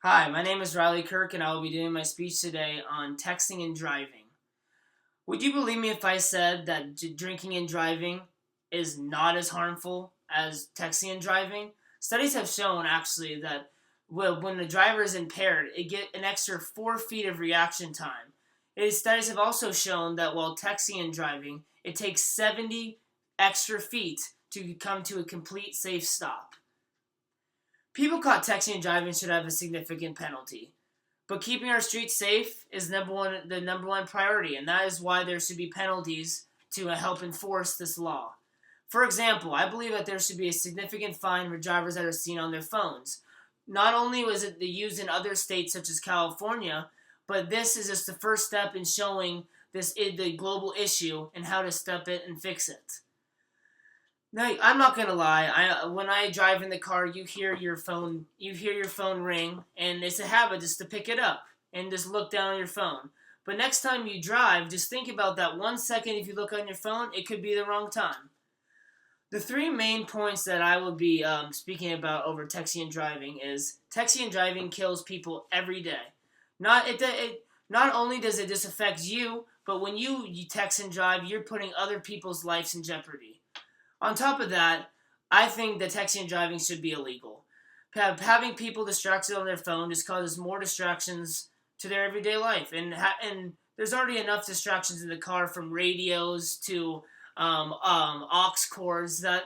Hi, my name is Riley Kirk, and I will be doing my speech today on texting and driving. Would you believe me if I said that drinking and driving is not as harmful as texting and driving? Studies have shown actually that when the driver is impaired, it get an extra 4 feet of reaction time. Studies have also shown that while texting and driving, it takes 70 extra feet to come to a complete safe stop. People caught texting and driving should have a significant penalty. But keeping our streets safe is the number one priority, and that is why there should be penalties to help enforce this law. For example, I believe that there should be a significant fine for drivers that are seen on their phones. Not only was it used in other states such as California, but this is just the first step in showing the global issue and how to step it and fix it. No, I'm not gonna lie. When I drive in the car, you hear your phone ring, and it's a habit just to pick it up and just look down on your phone. But next time you drive, just think about that 1 second. If you look on your phone, it could be the wrong time. The three main points that I will be speaking about over texting and driving is texting and driving kills people every day. Not only does it just affect you, but when you text and drive, you're putting other people's lives in jeopardy. On top of that, I think that texting and driving should be illegal. Having people distracted on their phone just causes more distractions to their everyday life, and there's already enough distractions in the car from radios to aux cords that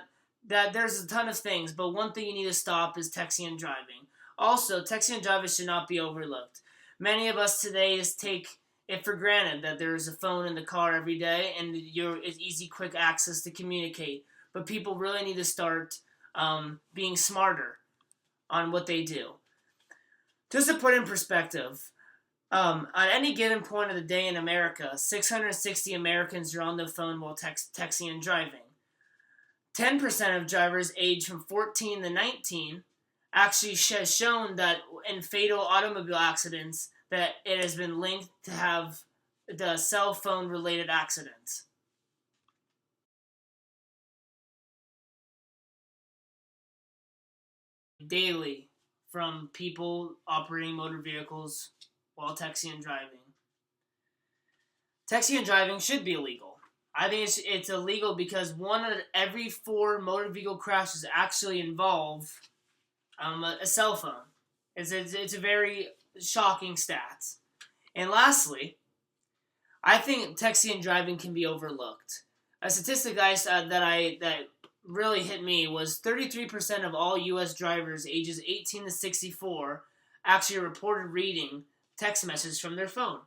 there's a ton of things. But one thing you need to stop is texting and driving. Also, texting and driving should not be overlooked. Many of us today just take it for granted that there is a phone in the car every day and it's easy, quick access to communicate. But people really need to start being smarter on what they do. Just to put in perspective, at any given point of the day in America, 660 Americans are on the phone while texting and driving. 10% of drivers aged from 14 to 19 actually has shown that in fatal automobile accidents that it has been linked to have the cell phone related accidents. Daily from people operating motor vehicles while texting and driving. Texting and driving should be illegal. I think it's illegal because one of every four motor vehicle crashes actually involve a cell phone. It's a very shocking stats. And lastly, I think texting and driving can be overlooked. A statistic that really hit me was 33% of all U.S. drivers ages 18 to 64 actually reported reading text messages from their phone.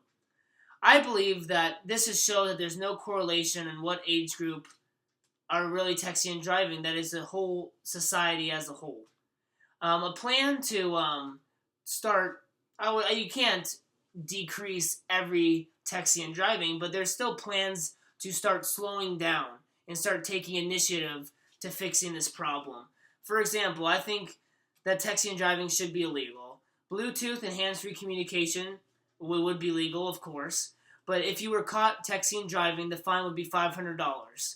I believe that this has shown that there's no correlation in what age group are really texting and driving. That is the whole society as a whole. A plan to start. You can't decrease every texting and driving, but there's still plans to start slowing down and start taking initiative to fixing this problem. For example, I think that texting and driving should be illegal. Bluetooth and hands-free communication would be legal, of course, but if you were caught texting and driving, the fine would be $500.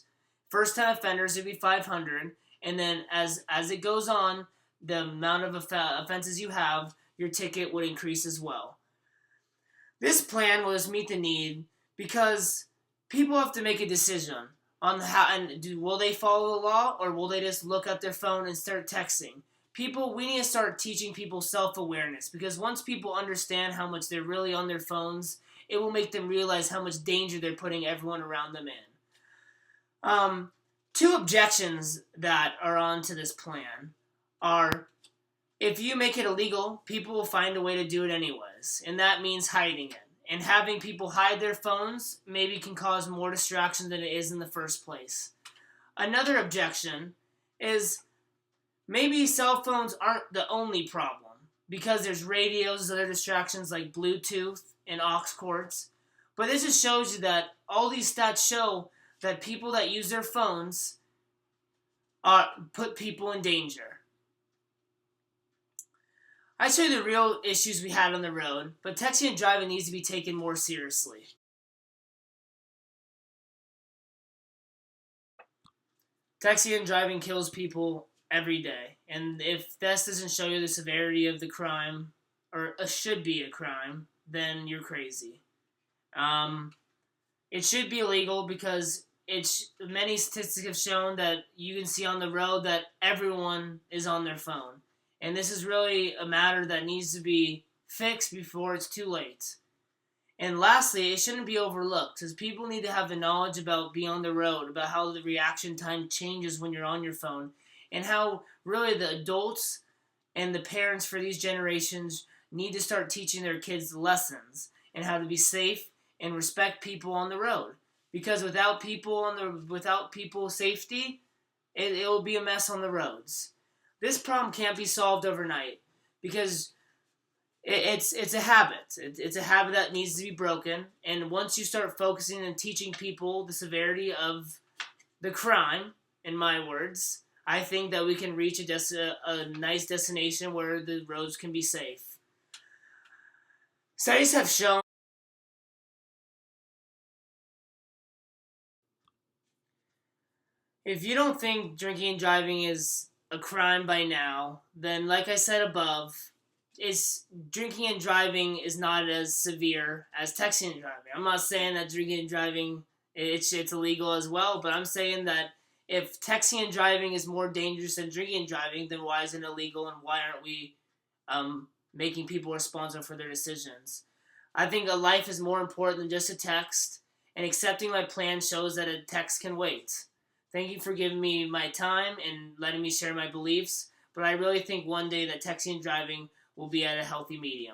First-time offenders would be $500, and then as it goes on, the amount of offenses you have, your ticket would increase as well. This plan will just meet the need because people have to make a decision on will they follow the law or will they just look at their phone and start texting. We need to start teaching people self-awareness because once people understand how much they're really on their phones, it will make them realize how much danger they're putting everyone around them in. Two objections that are onto this plan are if you make it illegal, people will find a way to do it anyways, and that means hiding it. And having people hide their phones maybe can cause more distraction than it is in the first place. Another objection is maybe cell phones aren't the only problem because there's radios and other distractions like Bluetooth and aux cords. But this just shows you that all these stats show that people that use their phones put people in danger. I'd show you the real issues we had on the road, but texting and driving needs to be taken more seriously. Texting and driving kills people every day, and if this doesn't show you the severity of the crime or should be a crime, then you're crazy. It should be illegal because many statistics have shown that you can see on the road that everyone is on their phone. And this is really a matter that needs to be fixed before it's too late. And lastly, it shouldn't be overlooked because people need to have the knowledge about being on the road, about how the reaction time changes when you're on your phone, and how really the adults and the parents for these generations need to start teaching their kids lessons and how to be safe and respect people on the road. Because without people safety, it will be a mess on the roads. This problem can't be solved overnight because it's a habit. It's a habit that needs to be broken. And once you start focusing and teaching people the severity of the crime, in my words, I think that we can reach a nice destination where the roads can be safe. Studies have shown if you don't think drinking and driving is a crime by now, then like I said above, drinking and driving is not as severe as texting and driving. I'm not saying that drinking and driving it's illegal as well, but I'm saying that if texting and driving is more dangerous than drinking and driving, then why is it illegal and why aren't we making people responsible for their decisions? I think a life is more important than just a text, and accepting my plan shows that a text can wait. Thank you for giving me my time and letting me share my beliefs, but I really think one day that texting and driving will be at a healthy medium.